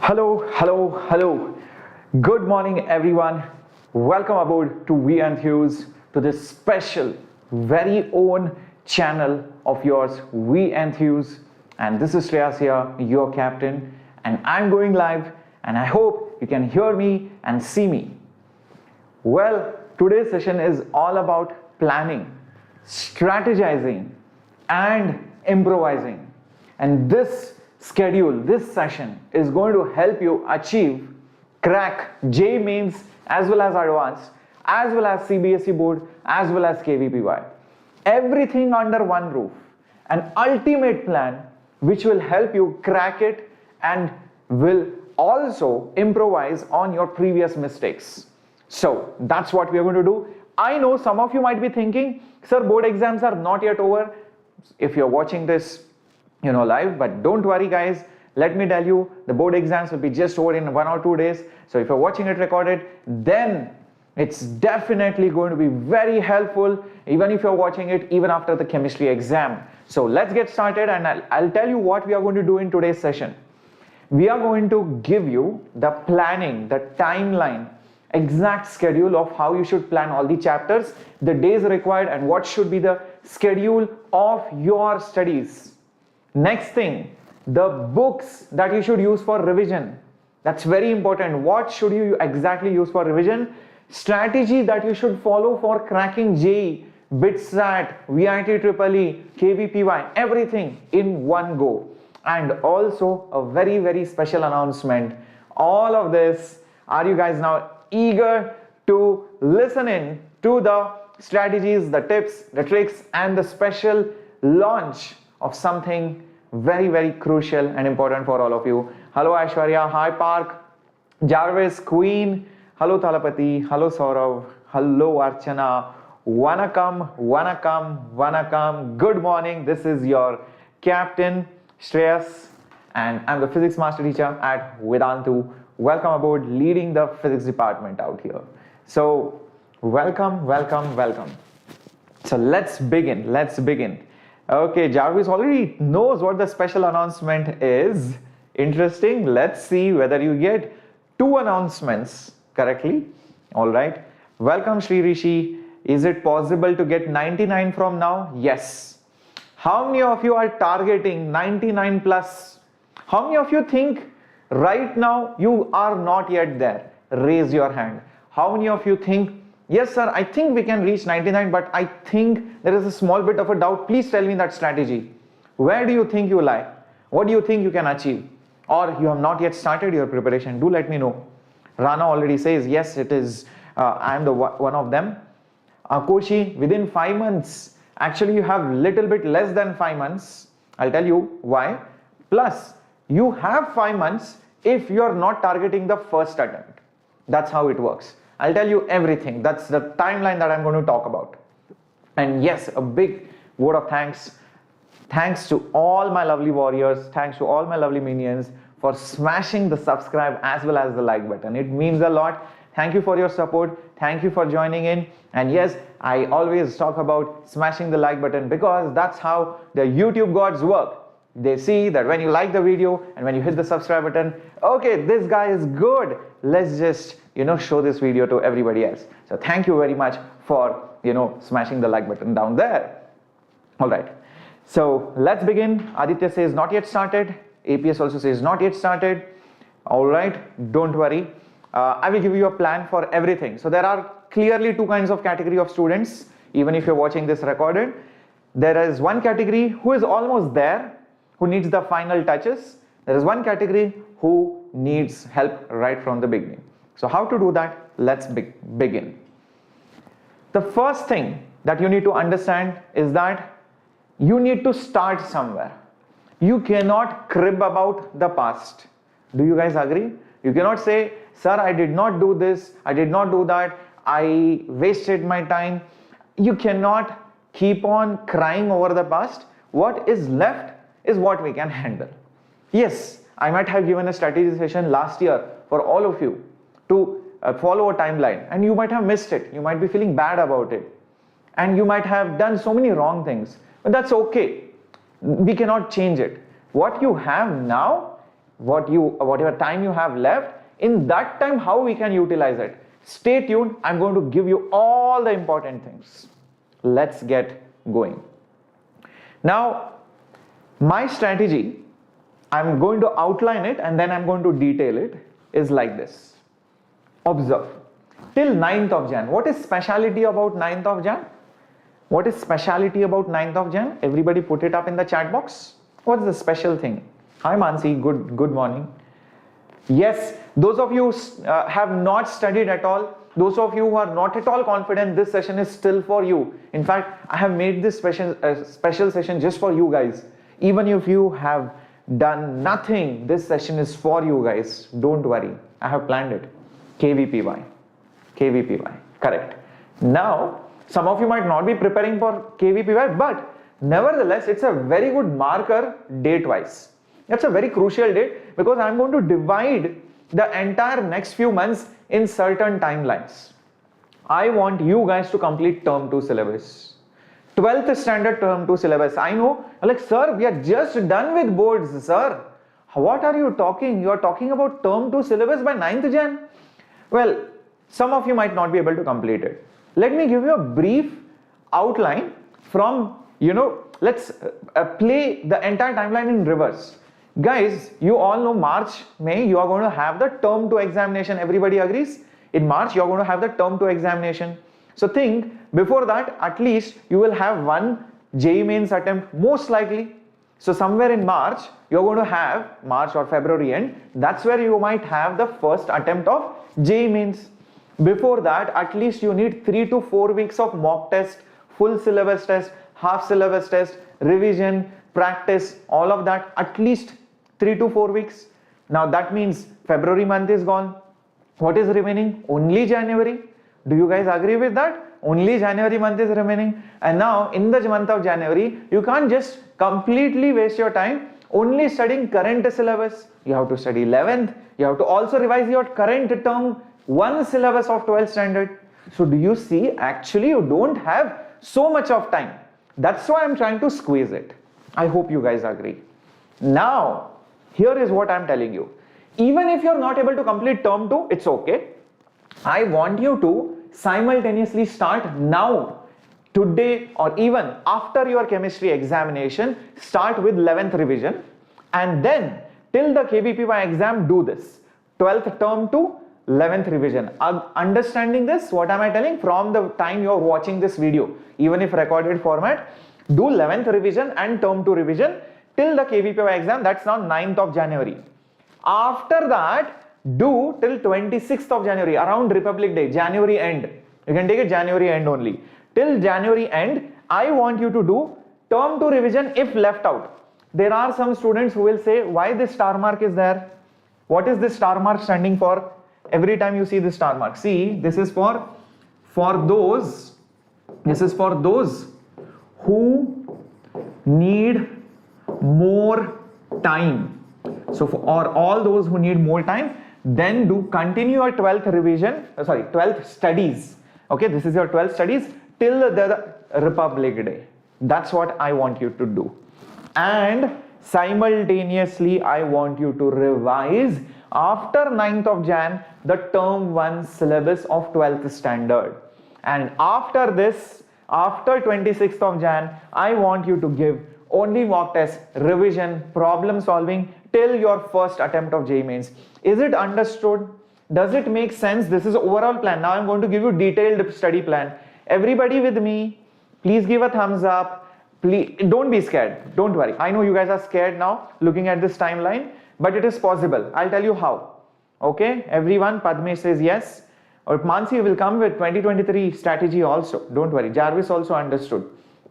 Hello, hello, hello. Good morning, everyone. Welcome aboard to JEE Enthuse, to this special, very own channel of yours, JEE Enthuse. And this is Shreyas here, your captain. And I'm going live, and I hope you can hear me and see me. Well, today's session is all about planning, strategizing, and improvising. And this schedule, this session is going to help you crack JEE Mains as well as Advanced, as well as CBSE Board, as well as KVPY. Everything under one roof. An ultimate plan which will help you crack it and will also improvise on your previous mistakes. So that's what we are going to do. I know some of you might be thinking, sir, board exams are not yet over. If you're watching this live, but don't worry guys, let me tell you, the board exams will be just over in 1 or 2 days. So if you're watching it recorded, then it's definitely going to be very helpful, even if you're watching it even after the chemistry exam. So let's get started, and I'll tell you what we are going to do in today's session. We are going to give you the planning, the timeline, exact schedule of how you should plan all the chapters, the days required, and what should be the schedule of your studies. Next thing, the books that you should use for revision. That's very important. What should you exactly use for revision? Strategy that you should follow for cracking JEE, BITSAT, VIT EEE, KVPY, everything in one go. And also a very, very special announcement. All of this, are you guys now eager to listen in to the strategies, the tips, the tricks, and the special launch of something very, very crucial and important for all of you. Hello Aishwarya, hi Park, Jarvis, Queen, hello Thalapati, hello Saurav, hello Archana, Vanakam, Vanakam, Vanakam. Good morning, this is your captain Shreyas, and I'm the physics master teacher at Vedantu. Welcome aboard, leading the physics department out here. So welcome, welcome, welcome. So let's begin. Okay, Jarvis already knows what the special announcement is. Interesting. Let's see whether you get 2 announcements correctly. All right. Welcome, Sri Rishi. Is it possible to get 99 from now? Yes. How many of you are targeting 99 plus? How many of you think right now you are not yet there? Raise your hand. How many of you think, yes sir, I think we can reach 99, but I think there is a small bit of a doubt. Please tell me that strategy. Where do you think you lie? What do you think you can achieve? Or you have not yet started your preparation? Do let me know. Rana already says, yes, it is. I am the one of them. Koshi, within 5 months. Actually, you have little bit less than 5 months. I'll tell you why. Plus, you have 5 months if you are not targeting the first attempt. That's how it works. I'll tell you everything. That's the timeline that I'm going to talk about. And yes, a big word of thanks. Thanks to all my lovely warriors. Thanks to all my lovely minions for smashing the subscribe as well as the like button. It means a lot. Thank you for your support. Thank you for joining in. And yes, I always talk about smashing the like button because that's how the YouTube gods work. They see that when you like the video and when you hit the subscribe button, okay, this guy is good. Let's just, show this video to everybody else. So thank you very much for, smashing the like button down there. All right. So let's begin. Aditya says not yet started. APS also says not yet started. All right. Don't worry. I will give you a plan for everything. So there are clearly 2 kinds of category of students. Even if you're watching this recorded, there is one category who is almost there, who needs the final touches. There is one category who needs help right from the beginning. So how to do that? Let's begin. The first thing that you need to understand is that you need to start somewhere. You cannot crib about the past. Do you guys agree? You cannot say, sir, I did not do this, I did not do that, I wasted my time. You cannot keep on crying over the past. What is left is what we can handle. Yes, I might have given a strategy session last year for all of you to follow a timeline, and you might have missed it. You might be feeling bad about it, and you might have done so many wrong things, but that's okay. We cannot change it. What you have now whatever time you have left, in that time how we can utilize it. Stay tuned, I'm going to give you all the important things. Let's get going. Now, my strategy, I'm going to outline it and then I'm going to detail it, is like this. Observe. Till 9th of Jan. What is speciality about 9th of Jan? What is speciality about 9th of Jan? Everybody put it up in the chat box. What's the special thing? Hi Mansi, good morning. Yes, those of you have not studied at all, those of you who are not at all confident, this session is still for you. In fact, I have made this special session just for you guys. Even if you have done nothing, this session is for you guys. Don't worry, I have planned it. KVPY, correct. Now, some of you might not be preparing for KVPY, but nevertheless, it's a very good marker date-wise. That's a very crucial date because I'm going to divide the entire next few months in certain timelines. I want you guys to complete Term 2 syllabus. 12th standard Term 2 syllabus. I know, like, sir, we are just done with boards, sir. What are you talking? You are talking about Term 2 syllabus by 9th Jan? Well, some of you might not be able to complete it. Let me give you a brief outline from, let's play the entire timeline in reverse. Guys, you all know March, May, you are going to have the Term 2 examination. Everybody agrees? In March, you are going to have the Term 2 examination. So think, before that, at least you will have one JEE Mains attempt, most likely. So somewhere in March, you are going to have, March or February end, that's where you might have the first attempt of JEE Mains. Before that, at least you need 3 to 4 weeks of mock test, full syllabus test, half syllabus test, revision, practice, all of that, at least 3 to 4 weeks. Now that means February month is gone. What is remaining? Only January. Do you guys agree with that? Only January month is remaining. And now in the month of January, you can't just completely waste your time only studying current syllabus. You have to study 11th. You have to also revise your current Term 1 syllabus of 12th standard. So do you see, actually you don't have so much of time. That's why I'm trying to squeeze it. I hope you guys agree. Now, here is what I'm telling you. Even if you're not able to complete Term 2, it's okay. I want you to simultaneously start now, today, or even after your chemistry examination, start with 11th revision, and then till the KVPY exam, do this. 12th Term 2, 11th revision. Understanding this, what am I telling? From the time you're watching this video, even if recorded format, do 11th revision and Term 2 revision till the KVPY exam, that's now 9th of January. After that, do till 26th of January, around Republic Day, January end. You can take it January end only. Till January end, I want you to do Term 2 revision if left out. There are some students who will say, why this star mark is there? What is this star mark standing for? Every time you see this star mark, see, this is for those who need more time. So for all those who need more time, then do continue your 12th revision, 12th studies. Okay, this is your 12th studies till the Republic Day. That's what I want you to do. And simultaneously, I want you to revise after 9th of Jan, the Term 1 syllabus of 12th standard. And after this, after 26th of Jan, I want you to give only mock test, revision, problem solving till your first attempt of JEE Mains. Is it understood? Does it make sense? This is the overall plan. Now I'm going to give you detailed study plan. Everybody with me, please give a thumbs up. Please don't be scared. Don't worry. I know you guys are scared now looking at this timeline, but it is possible. I'll tell you how. Okay, everyone, Padmesh says yes. Or Mansi will come with 2023 strategy also. Don't worry. Jarvis also understood.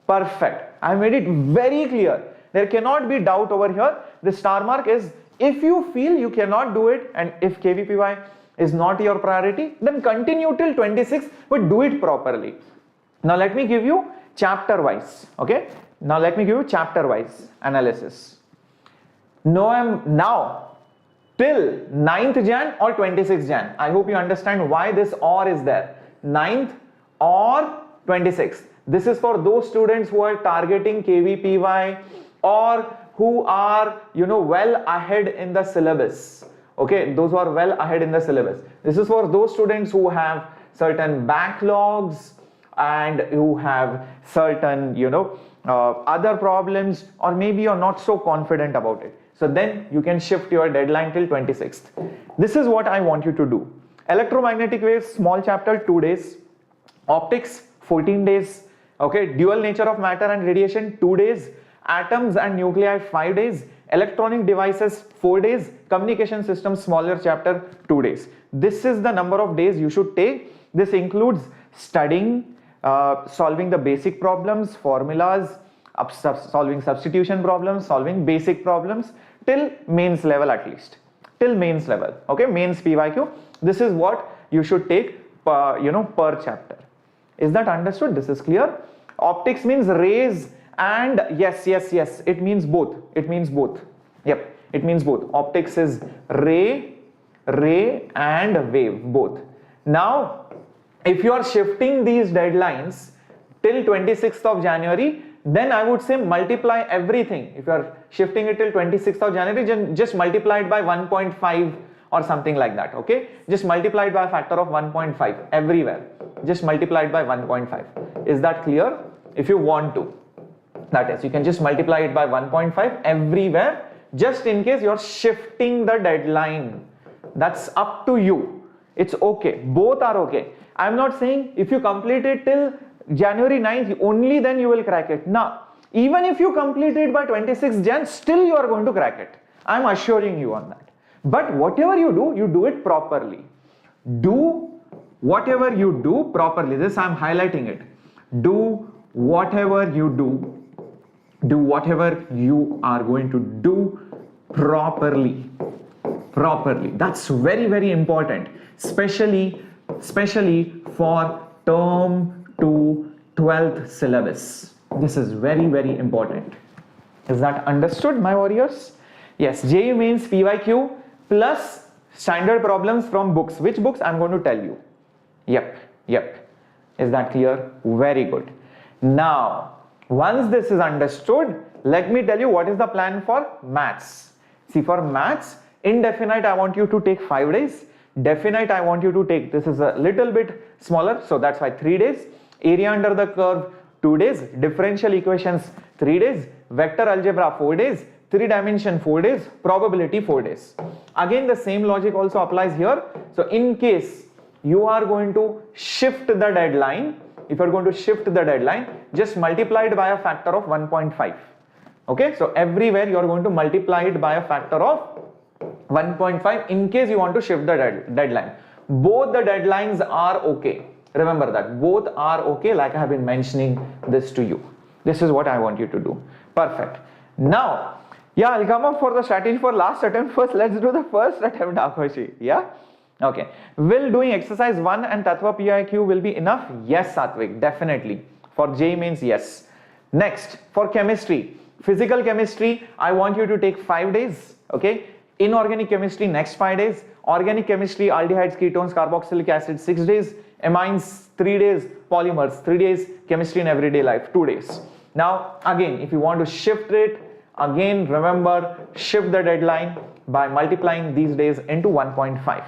Perfect. I made it very clear. There cannot be doubt over here. The star mark is, if you feel you cannot do it and if KVPY is not your priority, then continue till 26, but do it properly. Now let me give you chapter wise. Okay. Now let me give you chapter wise analysis. Now till 9th Jan or 26th Jan. I hope you understand why this or is there. 9th or 26th. This is for those students who are targeting KVPY or who are, well ahead in the syllabus. Okay, those who are well ahead in the syllabus. This is for those students who have certain backlogs and who have certain, other problems, or maybe you're not so confident about it. So then you can shift your deadline till 26th. This is what I want you to do. Electromagnetic waves, small chapter, 2 days. Optics, 14 days. Okay, dual nature of matter and radiation, 2 days. Atoms and nuclei, 5 days. Electronic devices, 4 days. Communication systems, smaller chapter, 2 days. This is the number of days you should take. This includes studying, solving the basic problems, formulas, solving substitution problems, solving basic problems till mains level at least. Till mains level. Okay, mains PYQ. This is what you should take per chapter. Is that understood? This is clear. Optics means rays and yes, it means both. It means both. Yep, it means both. Optics is ray and wave, both. Now, if you are shifting these deadlines till 26th of January, then I would say multiply everything. If you are shifting it till 26th of January, just multiply it by 1.5 or something like that. Okay, just multiply it by a factor of 1.5 everywhere. Just multiply it by 1.5. Is that clear? If you want to, that is, you can just multiply it by 1.5 everywhere, just in case you're shifting the deadline. That's up to you. It's okay. Both are okay. I'm not saying if you complete it till January 9th, only then you will crack it. Now, even if you complete it by 26th Jan, still you are going to crack it. I'm assuring you on that. But whatever you do it properly. Do whatever you do properly. This I'm highlighting it. Do whatever you do. Do whatever you are going to do properly. That's very, very important, especially for term 2 12th syllabus. This is very, very important. Is that understood, my warriors? Yes, JEE Mains PYQ plus standard problems from books. Which books? I'm going to tell you. Yep. Is that clear? Very good. Now, once this is understood, let me tell you what is the plan for maths. See, for maths, indefinite I want you to take 5 days. Definite I want you to take, this is a little bit smaller, so that's why 3 days. Area under the curve, 2 days. Differential equations, 3 days. Vector algebra, 4 days. 3 dimension, 4 days. Probability, 4 days. Again, the same logic also applies here. So in case you are going to shift the deadline, if you are going to shift the deadline, just multiply it by a factor of 1.5. Okay, so everywhere you are going to multiply it by a factor of 1.5 in case you want to shift the deadline. Both the deadlines are okay. Remember that both are okay, like I have been mentioning this to you. This is what I want you to do. Perfect. Now, yeah, I'll come up for the strategy for last attempt first. Let's do the first attempt, Akhoshi. Yeah. Okay. Will doing exercise 1 and Tattva PIQ will be enough? Yes, Satvik, definitely. For JEE Mains, yes. Next, for chemistry. Physical chemistry, I want you to take 5 days. Okay. Inorganic chemistry, next 5 days. Organic chemistry, aldehydes, ketones, carboxylic acid, 6 days. Amines, 3 days. Polymers, 3 days. Chemistry in everyday life, 2 days. Now, again, if you want to shift it, again, remember, shift the deadline by multiplying these days into 1.5.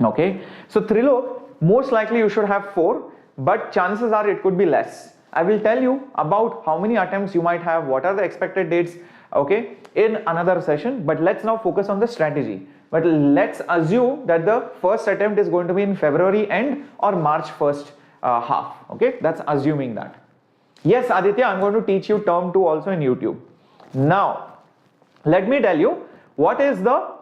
Okay. So, Trilok, most likely you should have 4, but chances are it could be less. I will tell you about how many attempts you might have, what are the expected dates, okay, in another session. But let's now focus on the strategy. But let's assume that the first attempt is going to be in February end or March 1st half. Okay, that's assuming that. Yes, Aditya, I'm going to teach you term 2 also in YouTube. Now, let me tell you what is the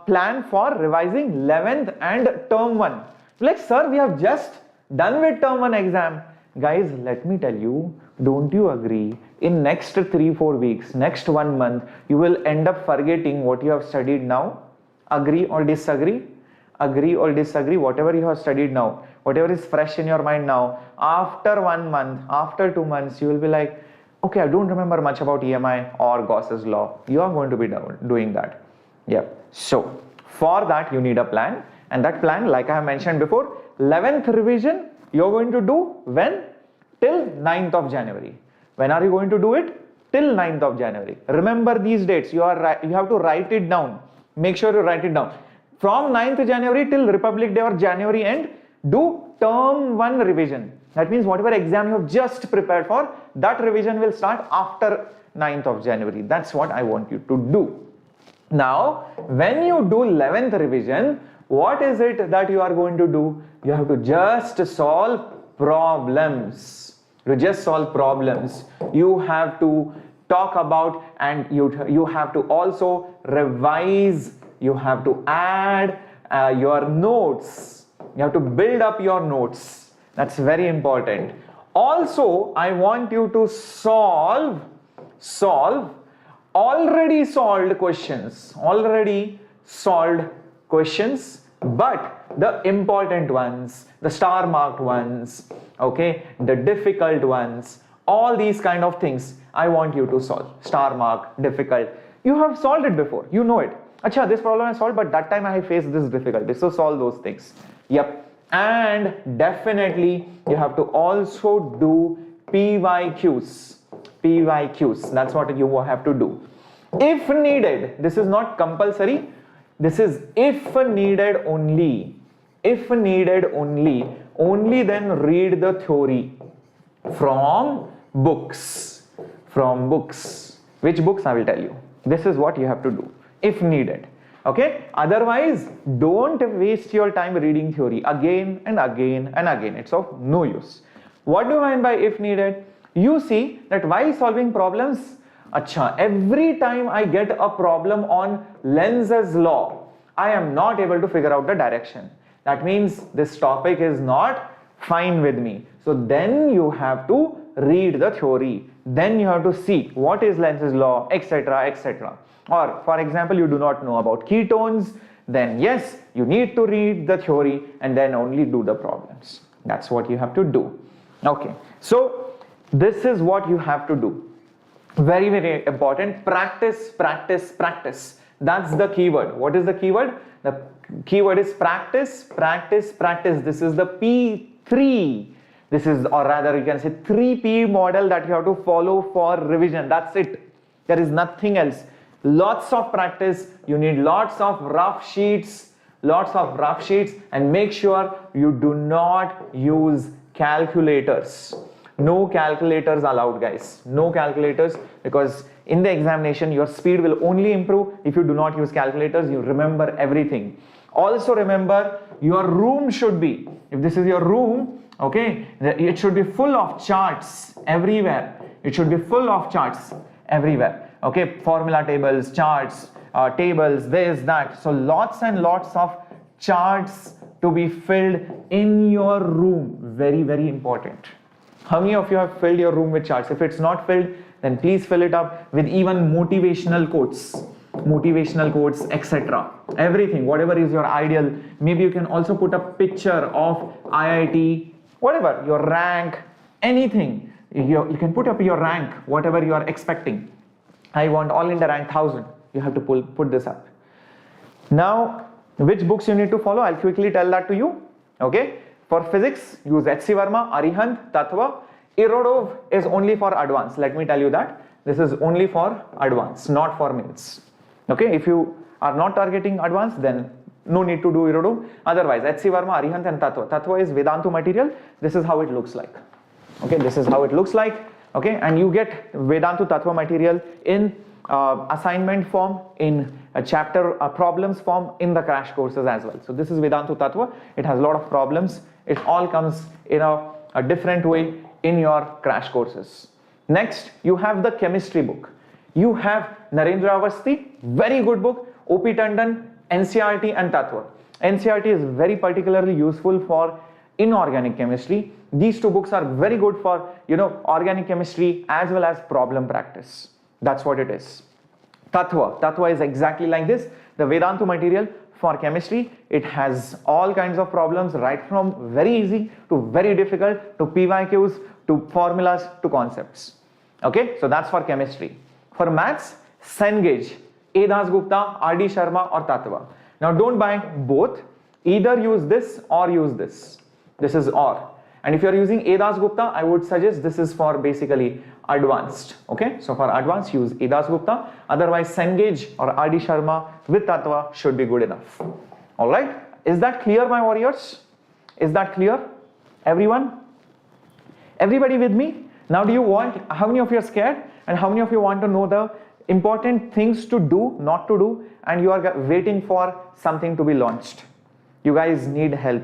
plan for revising 11th and term 1. Like, sir, we have just done with term 1 exam. Guys, let me tell you, don't you agree? In next 3-4 weeks, next 1 month, you will end up forgetting what you have studied now. Agree or disagree? Agree or disagree? Whatever you have studied now, whatever is fresh in your mind now, after 1 month, after 2 months, you will be like, okay, I don't remember much about EMI or Gauss's law. You are going to be doing that. Yeah. So, for that, you need a plan. And that plan, like I have mentioned before, 11th revision, you're going to do when? Till 9th of January. When are you going to do it? till 9th of January. Remember these dates. You have to write it down. Make sure you write it down. From 9th January till Republic Day or January end, do term 1 revision. That means whatever exam you have just prepared for, that revision will start after 9th of January. That's what I want you to do. Now, when you do 11th revision, what is it that you are going to do? You have to just solve problems. You just solve problems. You have to talk about, and you have to also revise. You have to add your notes. You have to build up your notes. That's very important. Also, I want you to solve already solved questions, but the important ones, the star marked ones, okay, the difficult ones, all these kind of things I want you to solve. Star mark, difficult. You have solved it before, you know it. Acha, this problem I solved, but that time I faced this difficulty. So solve those things. Yep. And definitely you have to also do PYQs. That's what you have to do. If needed, this is not compulsory. This is if needed only. If needed only then read the theory from books. Which books I will tell you. This is what you have to do if needed. Okay, otherwise don't waste your time reading theory again and again and again. It's of no use. What do I mean by if needed? You see that while solving problems, every time I get a problem on Lenz's law, I am not able to figure out the direction. That means this topic is not fine with me. So then you have to read the theory. Then you have to see what is Lenz's law, etc., etc. Or for example, you do not know about ketones, then yes, you need to read the theory and then only do the problems. That's what you have to do. Okay, so this is what you have to do. Very, very important. Practice, practice, practice. That's the keyword. What is the keyword? The keyword is practice, practice, practice. This is the P3. This is, or rather you can say 3P model that you have to follow for revision. That's it. There is nothing else. Lots of practice. You need lots of rough sheets, and make sure you do not use calculators. No calculators allowed, guys. No calculators, because in the examination your speed will only improve if you do not use calculators. You remember everything. Also remember, your room should be, if this is your room, okay, it should be full of charts everywhere. It should be full of charts everywhere. Okay, formula tables, charts, tables, this, that. So lots and lots of charts to be filled in your room. Very, very important. How many of you have filled your room with charts? If it's not filled, then please fill it up with even motivational quotes, etc. Everything, whatever is your ideal. Maybe you can also put a picture of IIT, whatever, your rank, anything. You can put up your rank, whatever you are expecting. I want all India rank 1000. You have to put this up. Now, which books you need to follow? I'll quickly tell that to you. Okay. For physics, use H.C. Verma, Arihant, Tattva. Irodov is only for advanced. Let me tell you that. This is only for advanced, not for mains. Okay. If you are not targeting advanced, then no need to do Irodov. Otherwise, H.C. Verma, Arihant and Tattva. Tattva is Vedantu material. This is how it looks like. Okay. This is how it looks like. Okay, and you get Vedantu Tattva material in assignment form, in a chapter problems form, in the crash courses as well. So this is Vedantu Tattva. It has a lot of problems. It all comes in a different way in your crash courses. Next, you have the chemistry book. You have Narendra Avasthi, very good book, O.P. Tandon, NCERT and Tattva. NCERT is very particularly useful for inorganic chemistry. These two books are very good for, organic chemistry as well as problem practice. That's what it is. Tattva is exactly like this. The Vedantu material for chemistry, it has all kinds of problems, right from very easy to very difficult to PYQs to formulas to concepts. Okay, so that's for chemistry. For maths, Cengage, A. Das Gupta, R.D. Sharma or Tattva. Now don't buy both. Either use this or use this. This is or. And if you are using A Das Gupta, I would suggest this is for basically advanced. Okay, so for advanced, use A Das Gupta. Otherwise, Cengage or R.D. Sharma with Tattva should be good enough. All right, is that clear, my warriors? Is that clear, everyone? Everybody with me? Now, do you want, how many of you are scared and how many of you want to know the important things to do, not to do, and you are waiting for something to be launched? You guys need help.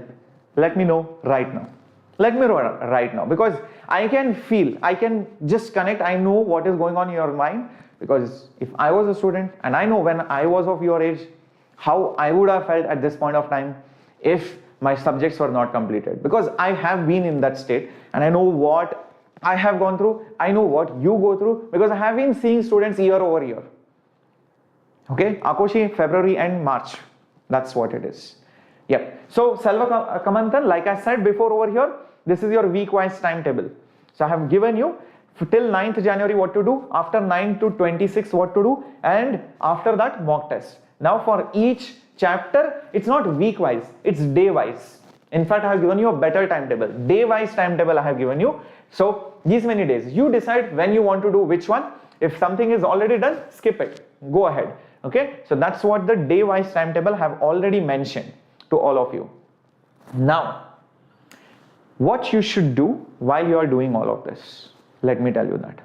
Let me know right now. Let me know right now, because I can feel, I can just connect, I know what is going on in your mind, because if I was a student and I know when I was of your age, how I would have felt at this point of time if my subjects were not completed, because I have been in that state and I know what I have gone through, I know what you go through, because I have been seeing students year over year. Okay, Akoshi, February and March, that's what it is. Yep. So Selva Kamantan, like I said before over here, this is your week-wise timetable. So I have given you till 9th January what to do, after 9 to 26 what to do, and after that mock test. Now for each chapter, it's not week-wise, it's day-wise. In fact, I have given you a better timetable. Day-wise timetable I have given you. So these many days, you decide when you want to do which one. If something is already done, skip it. Go ahead. Okay. So that's what the day-wise timetable have already mentioned to all of you. Now, what you should do while you are doing all of this, let me tell you that.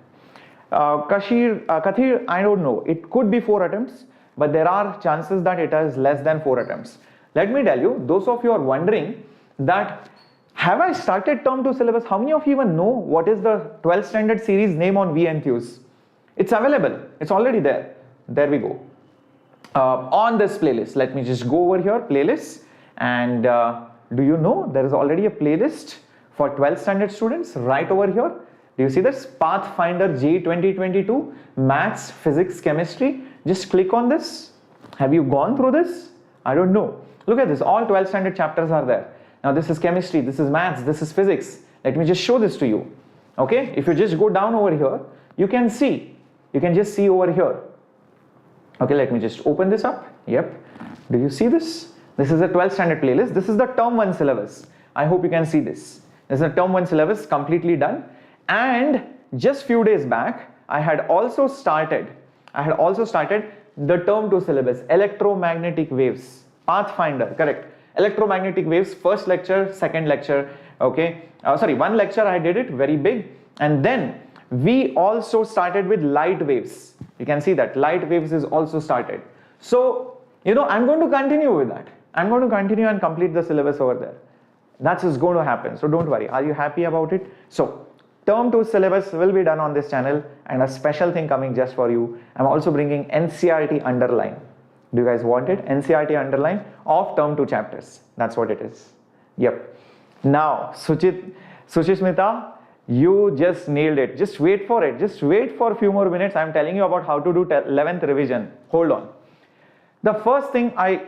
Kathir, I don't know, it could be 4 attempts, but there are chances that it is less than 4 attempts. Let me tell you, those of you are wondering that, have I started term 2 syllabus? How many of you even know what is the 12th standard series name on Enthuse? It's available, it's already there. There we go. On this playlist, let me just go over here, playlist, and do you know there is already a playlist for 12th standard students right over here? Do you see this? Pathfinder JEE 2022, Maths, Physics, Chemistry. Just click on this. Have you gone through this? I don't know. Look at this, all 12th standard chapters are there. Now this is chemistry, this is maths, this is physics. Let me just show this to you. Okay, if you just go down over here, you can see, you can just see over here. Okay, let me just open this up. Yep, do you see this? This is a 12th standard playlist. This is the term 1 syllabus. I hope you can see this. This is a term 1 syllabus completely done. And just few days back, I had also started the term 2 syllabus, electromagnetic waves, Pathfinder, correct. Electromagnetic waves, first lecture, second lecture, okay. Sorry, one lecture I did it very big, and then we also started with light waves. You can see that light waves is also started. So, you know, I'm going to continue with that. I'm going to continue and complete the syllabus over there. That's just going to happen. So don't worry. Are you happy about it? So term 2 syllabus will be done on this channel, and a special thing coming just for you. I'm also bringing NCERT underline. Do you guys want it? NCERT underline of term 2 chapters. That's what it is. Yep. Now, Suchishmita, you just nailed it. Just wait for it. Just wait for a few more minutes. I'm telling you about how to do 11th revision. Hold on. The first thing I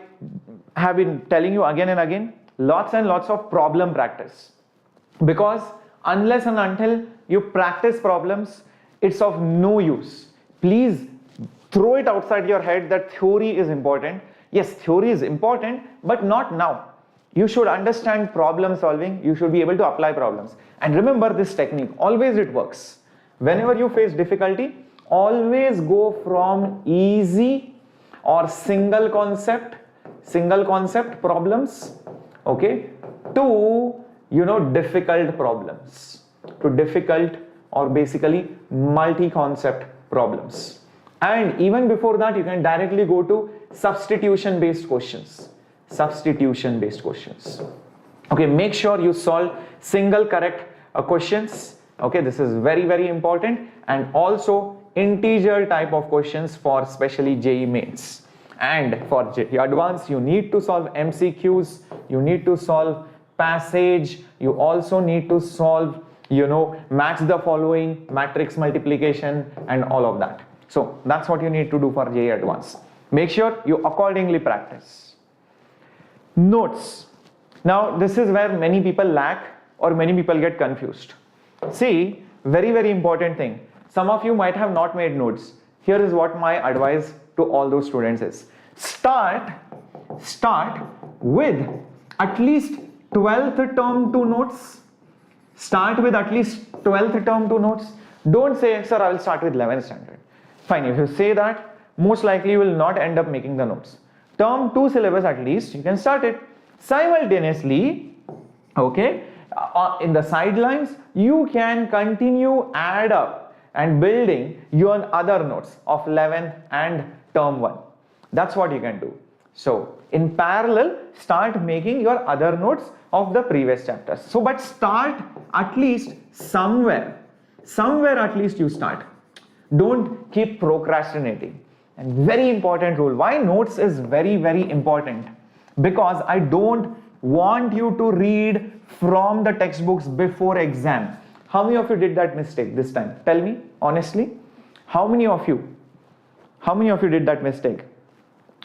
have been telling you again and again, lots and lots of problem practice. Because unless and until you practice problems, it's of no use. Please throw it outside your head that theory is important. Yes, theory is important, but not now. You should understand problem solving. You should be able to apply problems. And remember this technique, always it works. Whenever you face difficulty, always go from easy or single concept problems, okay, to, you know, difficult problems, to difficult or basically multi-concept problems. And even before that, you can directly go to substitution based questions. Okay, make sure you solve single correct questions. Okay, this is very, very important. And also integer type of questions for especially JEE Mains. And for JEE Advanced, you need to solve MCQs, you need to solve passage, you also need to solve, you know, match the following, matrix multiplication, and all of that. So that's what you need to do for JEE Advanced. Make sure you accordingly practice. Notes. Now this is where many people lack or many people get confused. See, very, very important thing. Some of you might have not made notes. Here is what my advice to all those students is. Start with at least 12th term 2 notes, Start with at least 12th term 2 notes. Don't say, sir, I will start with 11th standard. Fine, if you say that, most likely you will not end up making the notes. Term 2 syllabus at least, you can start it. Simultaneously, okay, in the sidelines, you can continue add up and building your other notes of 11th and term 1. That's what you can do. So, in parallel, start making your other notes of the previous chapters. So, but start at least somewhere. Somewhere at least you start. Don't keep procrastinating. And very important rule. Why notes is very, very important? Because I don't want you to read from the textbooks before exam. How many of you did that mistake this time? Tell me honestly. How many of you did that mistake?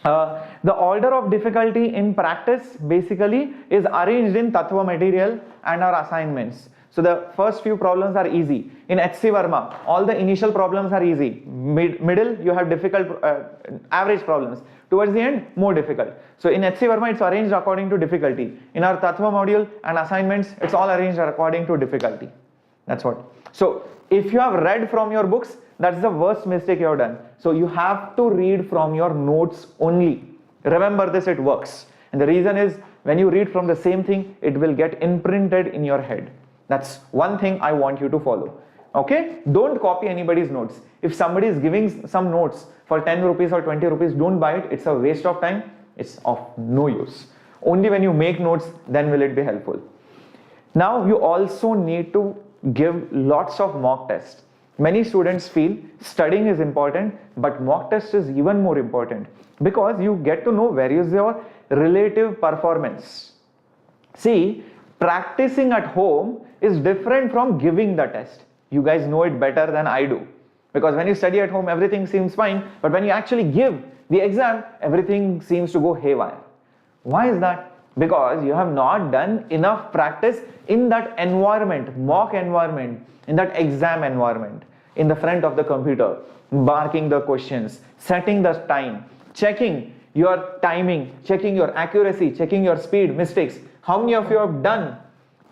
The order of difficulty in practice basically is arranged in Tattva material and our assignments. So the first few problems are easy. In H.C. Verma, all the initial problems are easy. Middle, you have difficult, average problems. Towards the end, more difficult. So in H.C. Verma, it's arranged according to difficulty. In our Tattva module and assignments, it's all arranged according to difficulty. That's what. So if you have read from your books, that's the worst mistake you have done. So you have to read from your notes only. Remember this, it works. And the reason is, when you read from the same thing, it will get imprinted in your head. That's one thing I want you to follow. Okay? Don't copy anybody's notes. If somebody is giving some notes for 10 rupees or 20 rupees, don't buy it. It's a waste of time. It's of no use. Only when you make notes, then will it be helpful. Now, you also need to give lots of mock tests. Many students feel studying is important, but mock test is even more important because you get to know where is your relative performance. See, practicing at home is different from giving the test. You guys know it better than I do. Because when you study at home, everything seems fine. But when you actually give the exam, everything seems to go haywire. Why is that? Because you have not done enough practice in that environment, mock environment, in that exam environment, in the front of the computer, marking the questions, setting the time, checking your timing, checking your accuracy, checking your speed, mistakes. How many of you have done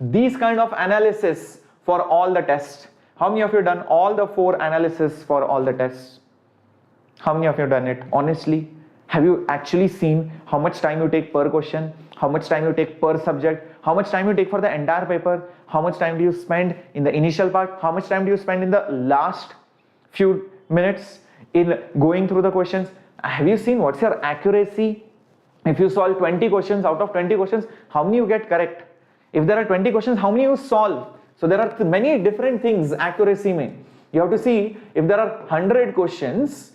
these kind of analysis for all the tests? How many of you have done all the 4 analysis for all the tests? How many of you have done it? Honestly, have you actually seen how much time you take per question? How much time you take per subject? How much time you take for the entire paper? How much time do you spend in the initial part? How much time do you spend in the last few minutes in going through the questions? Have you seen what's your accuracy? If you solve 20 questions, out of 20 questions, how many you get correct? If there are 20 questions, how many you solve? So there are many different things accuracy mean. You have to see if there are 100 questions,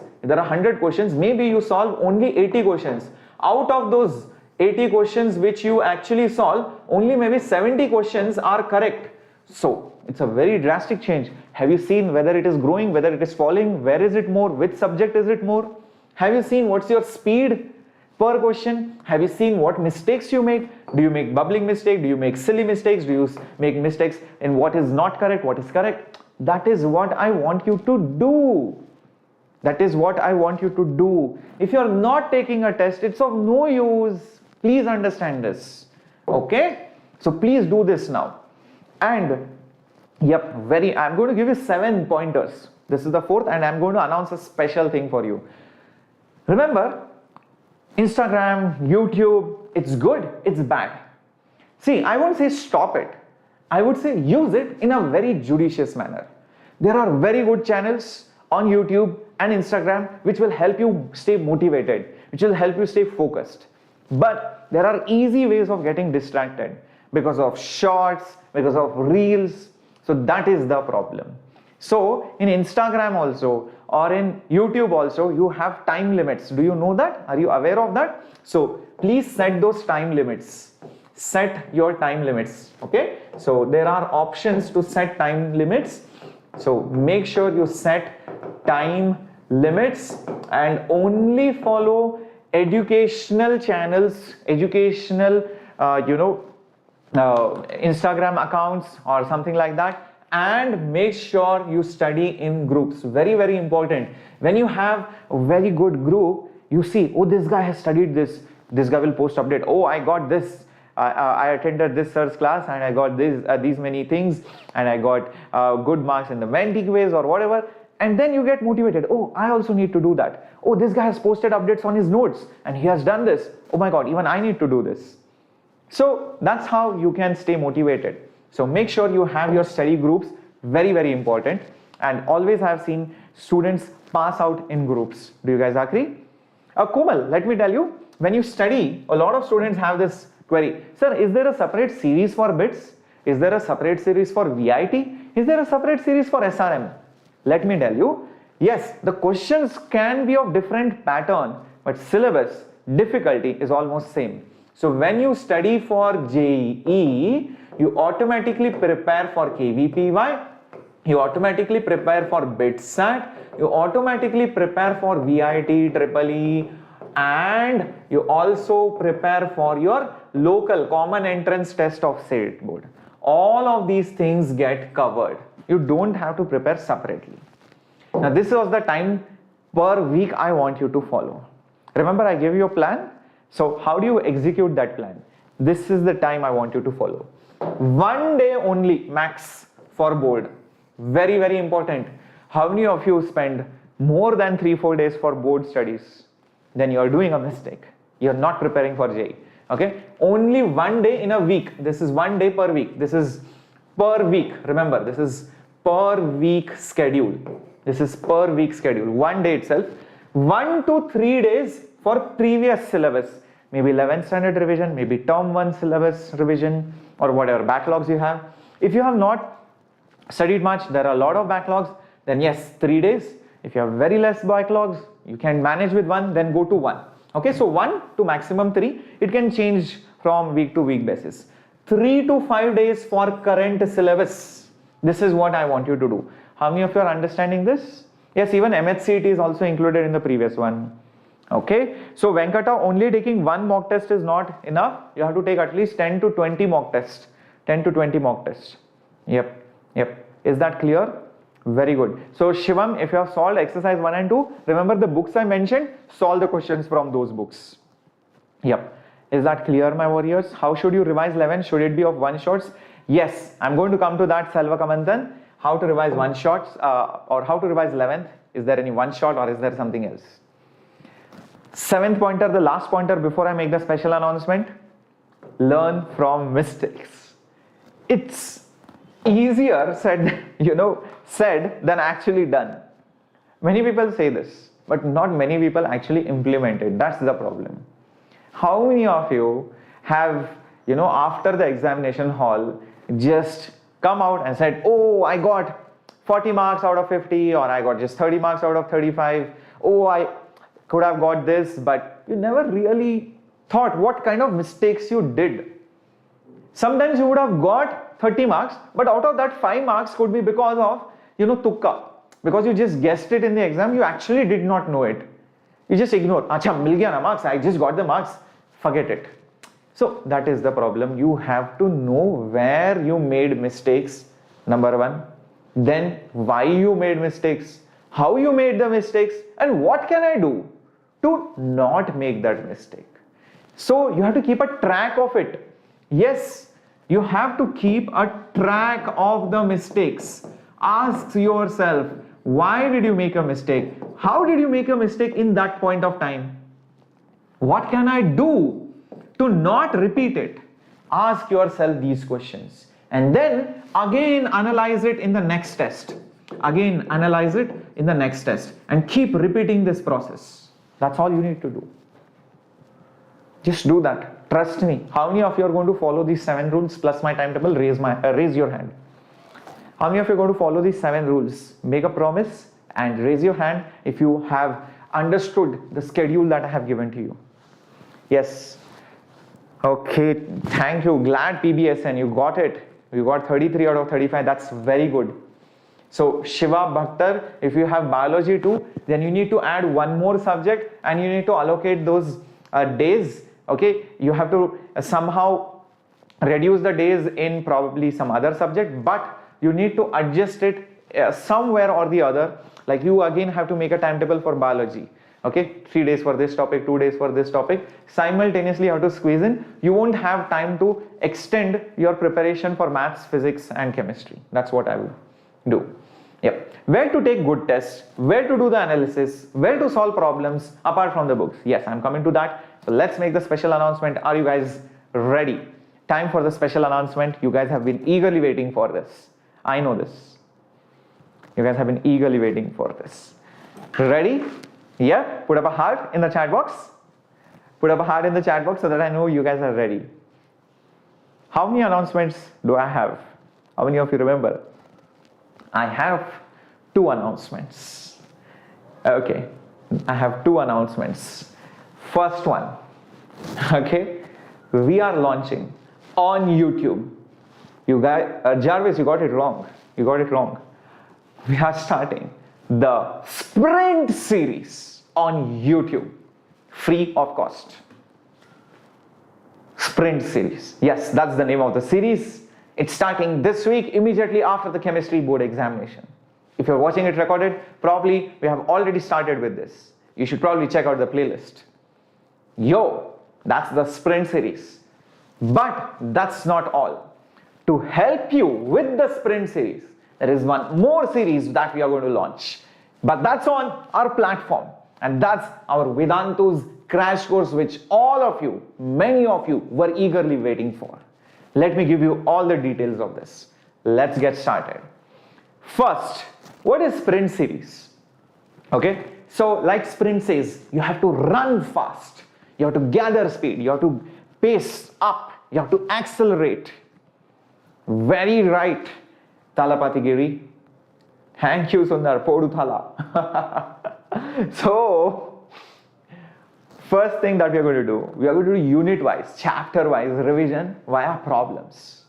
maybe you solve only 80 questions. Out of those 80 questions which you actually solve, only maybe 70 questions are correct. So it's a very drastic change. Have you seen whether it is growing, whether it is falling, where is it more, which subject is it more? Have you seen what's your speed per question? Have you seen what mistakes you make? Do you make bubbling mistake? Do you make silly mistakes? Do you make mistakes in what is not correct, what is correct? That is what I want you to do. That is what I want you to do. If you are not taking a test, it's of no use. Please understand this. Okay? So please do this now. And yep, I'm going to give you 7 pointers. This is the 4th, and I'm going to announce a special thing for you. Remember, Instagram, YouTube, it's good, it's bad. See, I won't say stop it. I would say use it in a very judicious manner. There are very good channels on YouTube and Instagram which will help you stay motivated, which will help you stay focused. But there are easy ways of getting distracted because of shorts, because of reels. So that is the problem. So in Instagram also or in YouTube also, you have time limits. Do you know that? Are you aware of that? So please set those time limits. Set your time limits. Okay. So there are options to set time limits. So make sure you set time limits and only follow educational channels, educational, Instagram accounts or something like that. And make sure you study in groups. Very, very important. When you have a very good group, you see, oh, this guy has studied this. This guy will post update. Oh, I got this I attended this sir's class and I got these many things and I got good marks in the Venti quiz or whatever. And then you get motivated. Oh, I also need to do that. Oh, this guy has posted updates on his notes and he has done this. Oh my God, even I need to do this. So that's how you can stay motivated. So make sure you have your study groups, very, very important. And always have seen students pass out in groups. Do you guys agree? Komal, let me tell you, when you study, a lot of students have this query. Sir, is there a separate series for bits? Is there a separate series for VIT? Is there a separate series for SRM? Let me tell you, yes, the questions can be of different pattern, but syllabus difficulty is almost same. So when you study for JEE, you automatically prepare for KVPY, you automatically prepare for BitSat, you automatically prepare for VIT, EEE, and you also prepare for your local common entrance test of state board. All of these things get covered. You don't have to prepare separately. Now this was the time per week I want you to follow. Remember I gave you a plan? So how do you execute that plan? This is the time I want you to follow. 1 day only max for board. Very, very important. How many of you spend more than 3-4 days for board studies? Then you are doing a mistake. You are not preparing for JEE. Okay? Only 1 day in a week. This is 1 day per week. This is per week. Remember, this is per week schedule. This is per week schedule. 1 day itself. 1 to 3 days for previous syllabus. Maybe 11th standard revision, maybe term 1 syllabus revision, or whatever backlogs you have. If you have not studied much, there are a lot of backlogs, then yes, 3 days. If you have very less backlogs, you can manage with 1, then go to 1. Okay, so 1 to maximum 3, it can change from week to week basis. 3 to 5 days for current syllabus. This is what I want you to do. How many of you are understanding this? Yes, even MHCET is also included in the previous one. Okay, so Venkata, only taking 1 mock test is not enough. You have to take at least 10 to 20 mock tests. 10 to 20 mock tests. Yep. Is that clear? Very good. So Shivam, if you have solved exercise 1 and 2, remember the books I mentioned, solve the questions from those books. Yep. Is that clear, my warriors? How should you revise 11? Should it be of one shots? Yes, I'm going to come to that, Selva Kamantan. How to revise one shots or how to revise 11th? Is there any one shot or is there something else? 7th pointer, the last pointer before I make the special announcement. Learn from mistakes. It's easier said, said than actually done. Many people say this, but not many people actually implement it. That's the problem. How many of you have, after the examination hall, just come out and said, oh, I got 40 marks out of 50, or I got just 30 marks out of 35. Oh, I could have got this, but you never really thought what kind of mistakes you did. Sometimes you would have got 30 marks, but out of that 5 marks could be because of, tukka. Because you just guessed it in the exam, you actually did not know it. You just ignore. Acha, mil gaya na marks, I just got the marks. Forget it. So that is the problem. You have to know where you made mistakes, number 1. Then why you made mistakes, how you made the mistakes, and what can I do to not make that mistake. So you have to keep a track of it. Yes, you have to keep a track of the mistakes. Ask yourself, why did you make a mistake? How did you make a mistake in that point of time? What can I do to not repeat it? Ask yourself these questions and then again analyze it in the next test. Again analyze it in the next test and keep repeating this process. That's all you need to do. Just do that. Trust me. How many of you are going to follow these 7 rules plus my timetable? Raise your hand. How many of you are going to follow these 7 rules? Make a promise and raise your hand if you have understood the schedule that I have given to you. Yes. Okay, thank you. Glad PBSN, you got it. You got 33 out of 35. That's very good. So Shiva Bhakhtar, if you have biology too, then you need to add 1 more subject and you need to allocate those days. Okay, you have to somehow reduce the days in probably some other subject, but you need to adjust it somewhere or the other. Like you again have to make a timetable for biology. Okay, 3 days for this topic, 2 days for this topic. Simultaneously you have to squeeze in. You won't have time to extend your preparation for maths, physics and chemistry. That's what I will do. Yep. Where to take good tests, where to do the analysis, where to solve problems apart from the books. Yes, I'm coming to that. So let's make the special announcement. Are you guys ready? Time for the special announcement. You guys have been eagerly waiting for this. I know this. You guys have been eagerly waiting for this. Ready? Yeah? Put up a heart in the chat box. Put up a heart in the chat box so that I know you guys are ready. How many announcements do I have? How many of you remember? I have 2 announcements. Okay, I have 2 announcements. First one, okay, we are launching on YouTube. You guys, Jarvis, you got it wrong. You got it wrong. We are starting the Sprint series on YouTube, free of cost. Sprint series. Yes, that's the name of the series. It's starting this week, immediately after the chemistry board examination. If you're watching it recorded, probably we have already started with this. You should probably check out the playlist. Yo, that's the Sprint series. But that's not all. To help you with the Sprint series, there is one more series that we are going to launch. But that's on our platform. And that's our Vedantu's crash course, which all of you, many of you were eagerly waiting for. Let me give you all the details of this. Let's get started. First, what is Sprint series? Okay, so like Sprint says, you have to run fast. You have to gather speed. You have to pace up. You have to accelerate. Very right, Talapati Giri. Thank you, Sundar. Podu Thala. So, first thing that we are going to do, we are going to do unit-wise, chapter-wise revision via problems.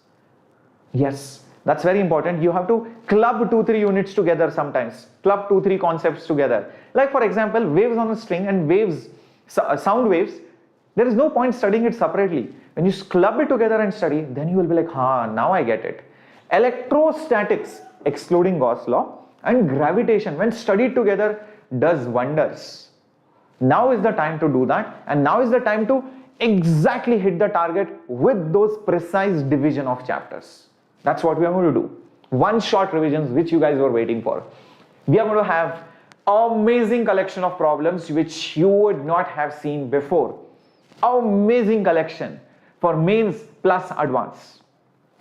Yes, that's very important. You have to club 2-3 units together sometimes. Club 2-3 concepts together. Like for example, waves on a string and waves, sound waves. There is no point studying it separately. When you club it together and study, then you will be like, now I get it. Electrostatics, excluding Gauss law, and gravitation, when studied together, does wonders. Now is the time to do that, and now is the time to exactly hit the target with those precise division of chapters. That's what we are going to do. One shot revisions which you guys were waiting for. We are going to have amazing collection of problems which you would not have seen before. Amazing collection for mains plus advanced.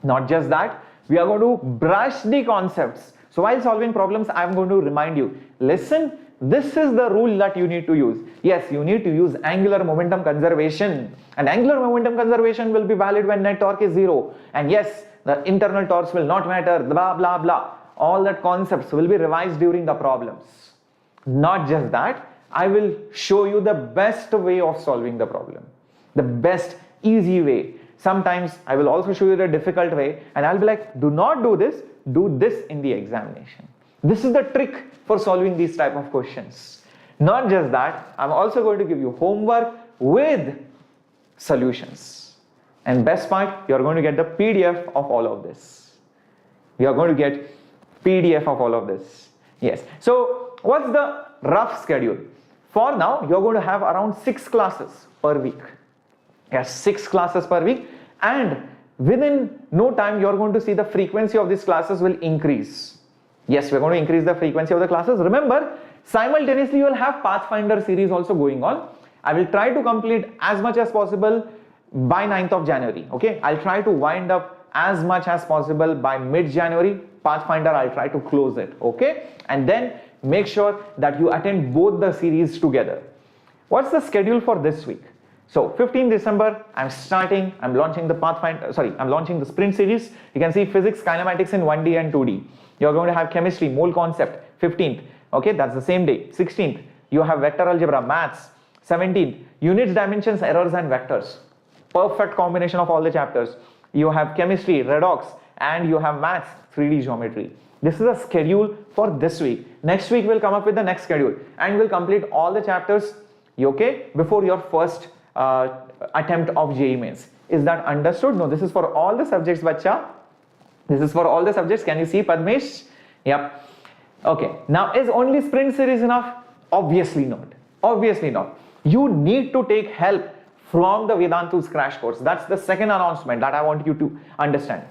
Not just that, we are going to brush the concepts. So while solving problems, I am going to remind you, listen, this is the rule that you need to use. Yes, you need to use angular momentum conservation. And angular momentum conservation will be valid when net torque is 0. And yes, the internal torques will not matter, blah, blah, blah. All that concepts will be revised during the problems. Not just that, I will show you the best way of solving the problem. The best easy way. Sometimes I will also show you the difficult way and I'll be like, do not do this, do this in the examination. This is the trick for solving these type of questions. Not just that, I'm also going to give you homework with solutions. And best part, you're going to get the PDF of all of this. You're going to get PDF of all of this. Yes. So what's the rough schedule? For now, you're going to have around 6 classes per week. Yes, 6 classes per week, and within no time you're going to see the frequency of these classes will increase. Yes, we're going to increase the frequency of the classes. Remember, simultaneously you will have Pathfinder series also going on. I will try to complete as much as possible by 9th of January. Okay, I'll try to wind up as much as possible by mid-January. Pathfinder, I'll try to close it. Okay, and then make sure that you attend both the series together. What's the schedule for this week? So 15th December, I'm launching the Sprint series. You can see physics, kinematics in 1D and 2D. You're going to have chemistry, mole concept, 15th. Okay, that's the same day. 16th, you have vector algebra, maths. 17th, units, dimensions, errors and vectors. Perfect combination of all the chapters. You have chemistry, redox, and you have maths, 3D geometry. This is the schedule for this week. Next week we'll come up with the next schedule and we'll complete all the chapters, okay, before your first attempt of JEE Mains. Is that understood? No, this is for all the subjects, bacha. This is for all the subjects. Can you see, Padmesh? Yep. Okay. Now, is only Sprint series enough? Obviously not. Obviously not. You need to take help from the Vedantu's crash course. That's the second announcement that I want you to understand.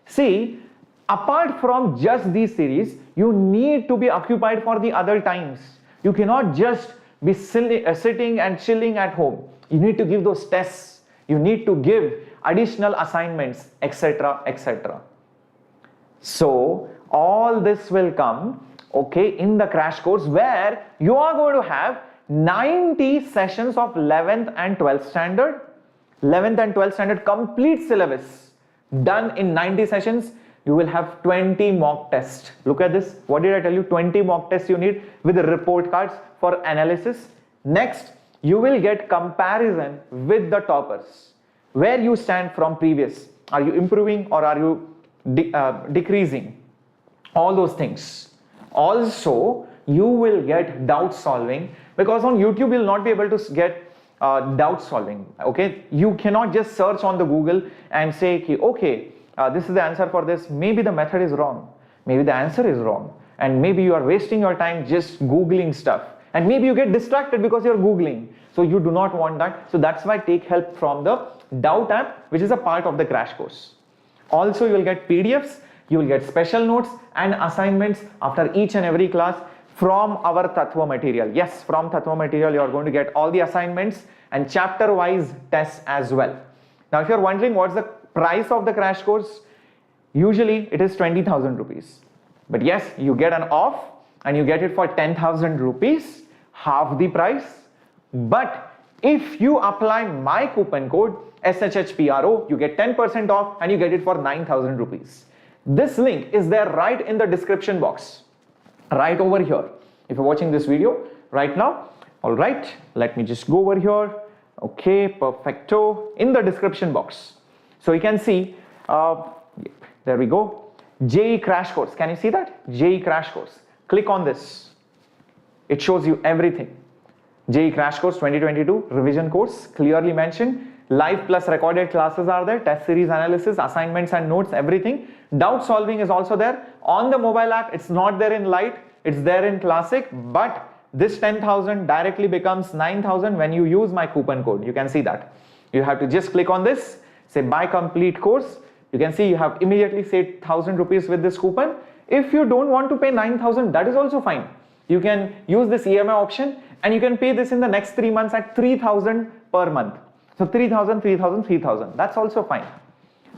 See, apart from just these series, you need to be occupied for the other times. You cannot just be sitting and chilling at home. You need to give those tests. You need to give additional assignments, etc., etc. So all this will come, okay, in the crash course, where you are going to have 90 sessions of 11th and 12th standard. 11th and 12th standard complete syllabus done in 90 sessions. You will have 20 mock tests. Look at this. What did I tell you? 20 mock tests you need with the report cards for analysis. Next, you will get comparison with the toppers. Where you stand from previous. Are you improving or are you decreasing? All those things. Also, you will get doubt solving, because on YouTube you will not be able to get doubt solving. Okay, you cannot just search on the Google and say, okay, this is the answer for this. Maybe the method is wrong. Maybe the answer is wrong. And maybe you are wasting your time just Googling stuff. And maybe you get distracted because you're Googling. So you do not want that. So that's why take help from the Doubt app, which is a part of the crash course. Also, you will get PDFs, you will get special notes and assignments after each and every class from our Tattva material. Yes, from Tattva material, you are going to get all the assignments and chapter-wise tests as well. Now, if you're wondering what's the price of the crash course, usually it is 20,000 rupees. But yes, you get an off and you get it for 10,000 rupees, half the price. But if you apply my coupon code SHHPRO, you get 10% off and you get it for 9,000 rupees. This link is there right in the description box, right over here. If you're watching this video right now, all right, let me just go over here. Okay, perfecto, in the description box. So you can see, there we go, JEE crash course. Can you see that? JEE crash course. Click on this. It shows you everything. JEE crash course 2022 revision course, clearly mentioned. Live plus recorded classes are there, test series analysis, assignments and notes, everything. Doubt solving is also there. On the mobile app, it's not there in Lite, it's there in Classic, but this 10,000 directly becomes 9,000 when you use my coupon code. You can see that. You have to just click on this, say buy complete course. You can see you have immediately saved 1,000 rupees with this coupon. If you don't want to pay 9,000, that is also fine. You can use this EMI option and you can pay this in the next 3 months at 3,000 per month. So 3,000, 3,000, 3,000. That's also fine.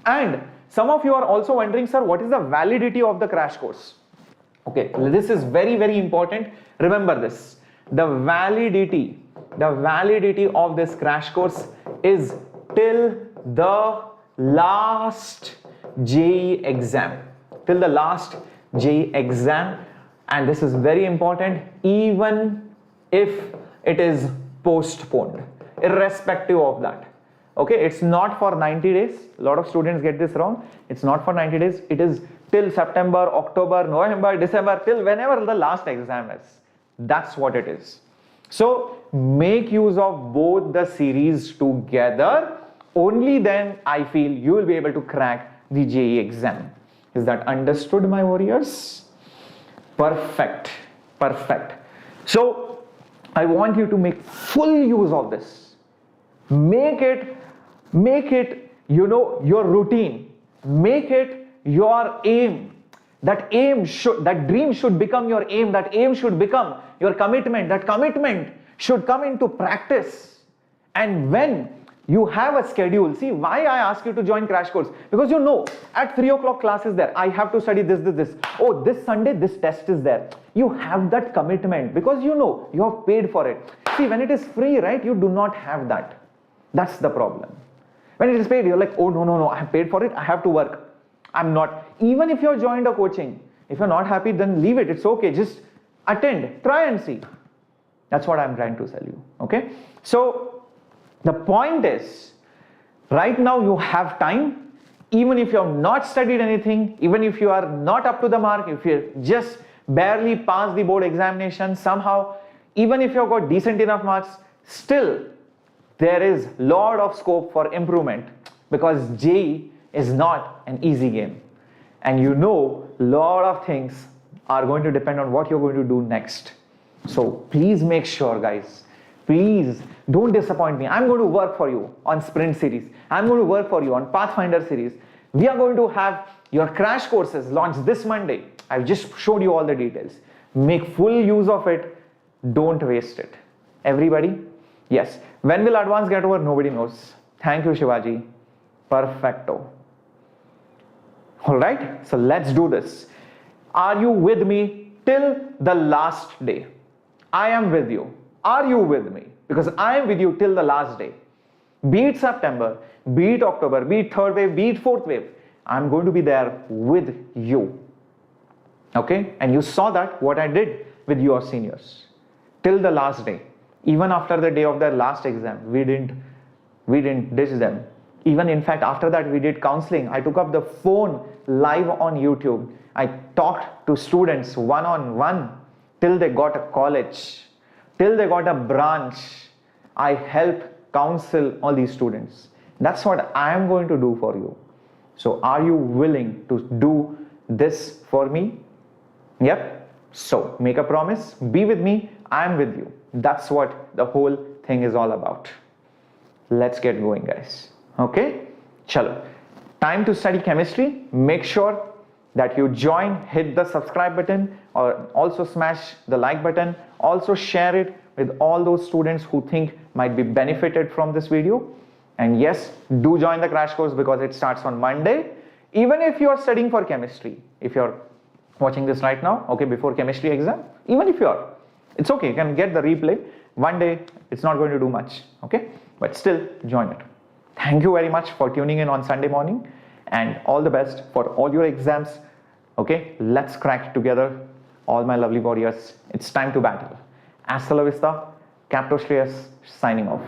And some of you are also wondering, sir, what is the validity of the crash course? Okay, this is very, very important. Remember this. The validity of this crash course is till the last JEE exam. Till the last JEE exam. And this is very important, even if it is postponed, irrespective of that. Okay, it's not for 90 days. A lot of students get this wrong. It's not for 90 days. It is till September, October, November, December, till whenever the last exam is. That's what it is. So make use of both the series together. Only then I feel you will be able to crack the JEE exam. Is that understood, my warriors? Perfect. Perfect. So I want you to make full use of this. Make it, your routine. Make it your aim. That dream should become your aim. That aim should become your commitment. That commitment should come into practice. And when you have a schedule, see why I ask you to join crash course, because you know at 3 o'clock class is there. I have to study this. Oh, this Sunday this test is there. You have that commitment because you know you have paid for it. See, when it is free, right, you do not have that. That's the problem. When it is paid, you're like, oh no, I have paid for it. I have to work. I'm not. Even if you're joined a coaching, if you're not happy, then leave it. It's okay. Just attend. Try and see. That's what I'm trying to tell you. Okay. So the point is, right now you have time. Even if you have not studied anything, even if you are not up to the mark, if you just barely passed the board examination somehow, even if you've got decent enough marks, still there is a lot of scope for improvement, because JEE is not an easy game. And you know, a lot of things are going to depend on what you're going to do next. So please make sure, guys, Please don't disappoint me. I'm going to work for you on Sprint series. I'm going to work for you on Pathfinder series. We are going to have your crash courses launched this Monday. I've just showed you all the details. Make full use of it. Don't waste it. Everybody? Yes. When will advance get over? Nobody knows. Thank you, Shivaji. Perfecto. Alright, so let's do this. Are you with me till the last day? I am with you. Are you with me? Because I am with you till the last day. Be it September, be it October, be it third wave, be it fourth wave. I'm going to be there with you. Okay? And you saw that what I did with your seniors. Till the last day. Even after the day of their last exam, we didn't ditch them. Even in fact, after that, we did counseling. I took up the phone live on YouTube. I talked to students one-on-one till they got a college, till they got a branch. I helped counsel all these students. That's what I am going to do for you. So are you willing to do this for me? Yep. So make a promise. Be with me. I am with you. That's what the whole thing is all about. Let's get going, guys. Okay? Chalo. Time to study chemistry. Make sure that you join, hit the subscribe button, or also smash the like button. Also share it with all those students who think might be benefited from this video. And yes, do join the crash course because it starts on Monday. Even if you are studying for chemistry, if you're watching this right now, okay, before chemistry exam, even if you are, it's okay, you can get the replay. One day, it's not going to do much, okay? But still, join it. Thank you very much for tuning in on Sunday morning, and all the best for all your exams. Okay, let's crack it together, all my lovely warriors. It's time to battle. Hasta la vista, Captain Shreyas signing off.